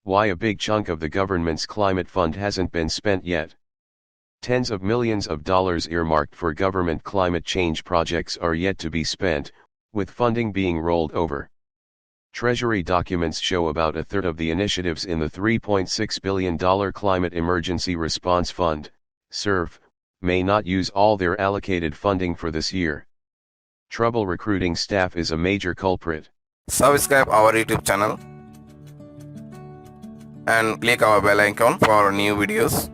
Why a big chunk of the government's climate fund hasn't been spent yet? Tens of millions of dollars earmarked for government climate change projects are yet to be spent, with funding being rolled over. Treasury documents show about a third of the initiatives in the $3.6 billion Climate Emergency Response Fund, CERF, may not use all their allocated funding for this year. Trouble recruiting staff is a major culprit. Subscribe our YouTube channel and click our bell icon for new videos.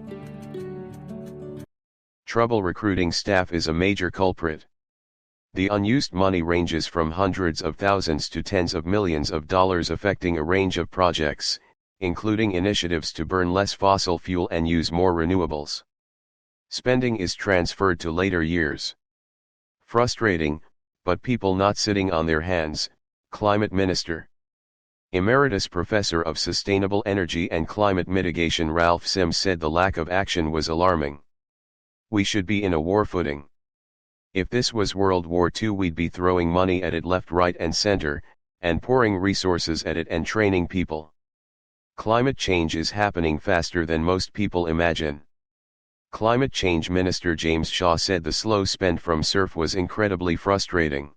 Trouble recruiting staff is a major culprit. The unused money ranges from hundreds of thousands to tens of millions of dollars, affecting a range of projects, including initiatives to burn less fossil fuel and use more renewables. Spending is transferred to later years. Frustrating, but people not sitting on their hands, Climate Minister. Emeritus Professor of Sustainable Energy and Climate Mitigation Ralph Sims said the lack of action was alarming. We should be in a war footing. If this was World War II, we'd be throwing money at it left, right and center, and pouring resources at it and training people. Climate change is happening faster than most people imagine. Climate Change Minister James Shaw said the slow spend from CERF was incredibly frustrating.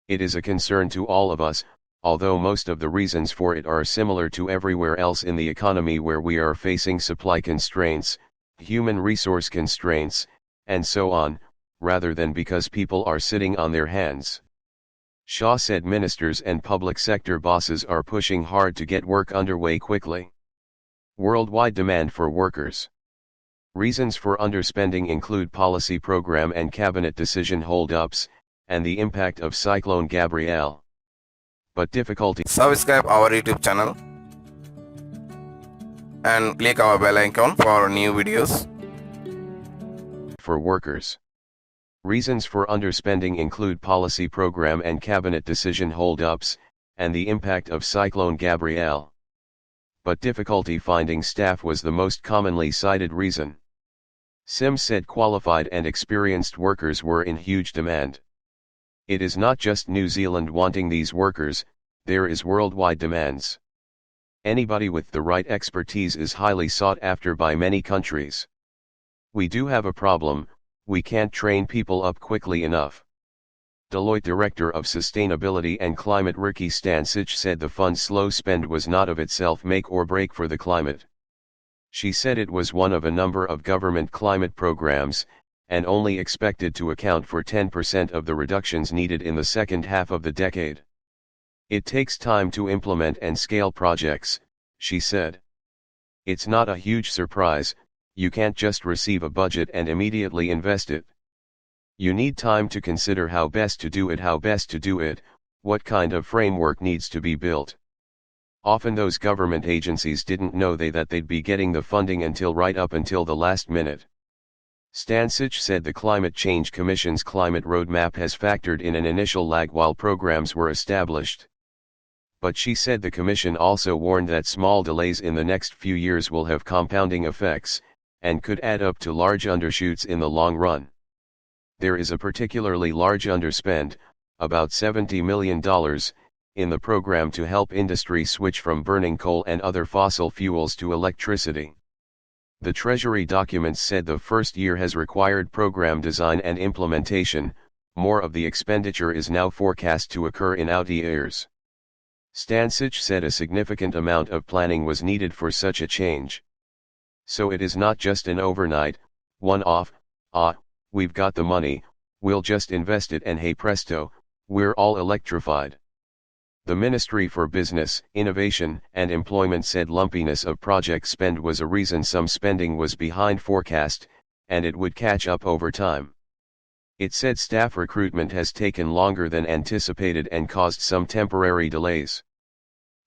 It is a concern to all of us, although most of the reasons for it are similar to everywhere else in the economy, where we are facing supply constraints, human resource constraints, and so on, rather than because people are sitting on their hands. Shaw said ministers and public sector bosses are pushing hard to get work underway quickly. Worldwide demand for workers. Reasons for underspending include policy program and cabinet decision hold-ups, and the impact of Cyclone Gabrielle. But difficulty. Subscribe our YouTube channel and click our bell icon for new videos. For workers. Reasons for underspending include policy program and cabinet decision hold-ups, and the impact of Cyclone Gabrielle. But difficulty finding staff was the most commonly cited reason. Sims said qualified and experienced workers were in huge demand. It is not just New Zealand wanting these workers, there is worldwide demands. Anybody with the right expertise is highly sought after by many countries. We do have a problem, we can't train people up quickly enough. Deloitte Director of Sustainability and Climate Ricky Stancich said the fund's slow spend was not of itself make or break for the climate. She said it was one of a number of government climate programs, and only expected to account for 10% of the reductions needed in the second half of the decade. It takes time to implement and scale projects, she said. It's not a huge surprise, you can't just receive a budget and immediately invest it. You need time to consider how best to do it, what kind of framework needs to be built. Often those government agencies didn't know that they'd be getting the funding until right up until the last minute. Stancich said the Climate Change Commission's climate roadmap has factored in an initial lag while programs were established. But she said the Commission also warned that small delays in the next few years will have compounding effects, and could add up to large undershoots in the long run. There is a particularly large underspend, about $70 million, in the program to help industry switch from burning coal and other fossil fuels to electricity. The Treasury documents said the first year has required program design and implementation, more of the expenditure is now forecast to occur in out years. Stancich said a significant amount of planning was needed for such a change. So it is not just an overnight, one-off, we've got the money, we'll just invest it and hey presto, we're all electrified. The Ministry for Business, Innovation and Employment said lumpiness of project spend was a reason some spending was behind forecast, and it would catch up over time. It said staff recruitment has taken longer than anticipated and caused some temporary delays.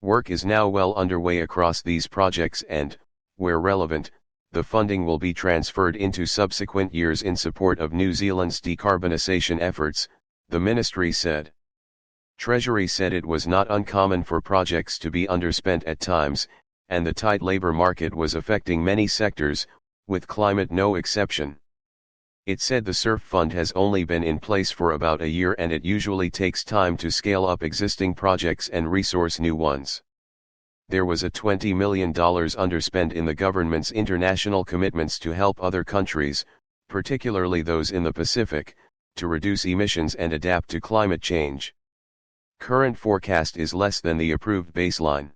Work is now well underway across these projects and, where relevant, the funding will be transferred into subsequent years in support of New Zealand's decarbonisation efforts, the ministry said. Treasury said it was not uncommon for projects to be underspent at times, and the tight labour market was affecting many sectors, with climate no exception. It said the CERF fund has only been in place for about a year and it usually takes time to scale up existing projects and resource new ones. there was a $20 million underspend in the government's international commitments to help other countries, particularly those in the Pacific, to reduce emissions and adapt to climate change. Current forecast is less than the approved baseline.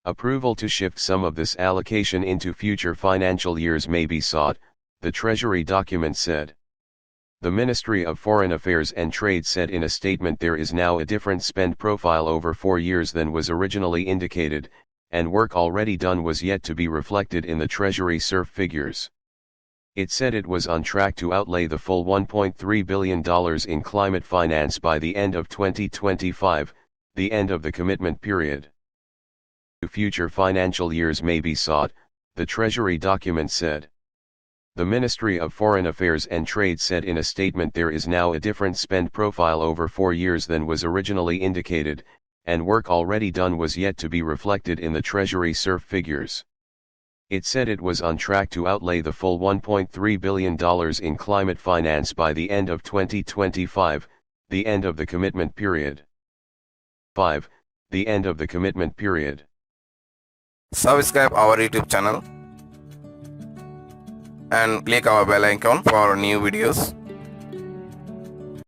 Approval to shift some of this allocation into future financial years may be sought, the Treasury document said. The Ministry of Foreign Affairs and Trade said in a statement there is now a different spend profile over 4 years than was originally indicated, and work already done was yet to be reflected in the Treasury SURF figures. It said it was on track to outlay the full $1.3 billion in climate finance by the end of 2025, the end of the commitment period. Future financial years may be sought, the Treasury document said. The Ministry of Foreign Affairs and Trade said in a statement there is now a different spend profile over 4 years than was originally indicated, and work already done was yet to be reflected in the Treasury SURF figures. It said it was on track to outlay the full $1.3 billion in climate finance by the end of 2025, the end of the commitment period. 5. The end of the commitment period. Subscribe our YouTube channel and click our bell icon for new videos.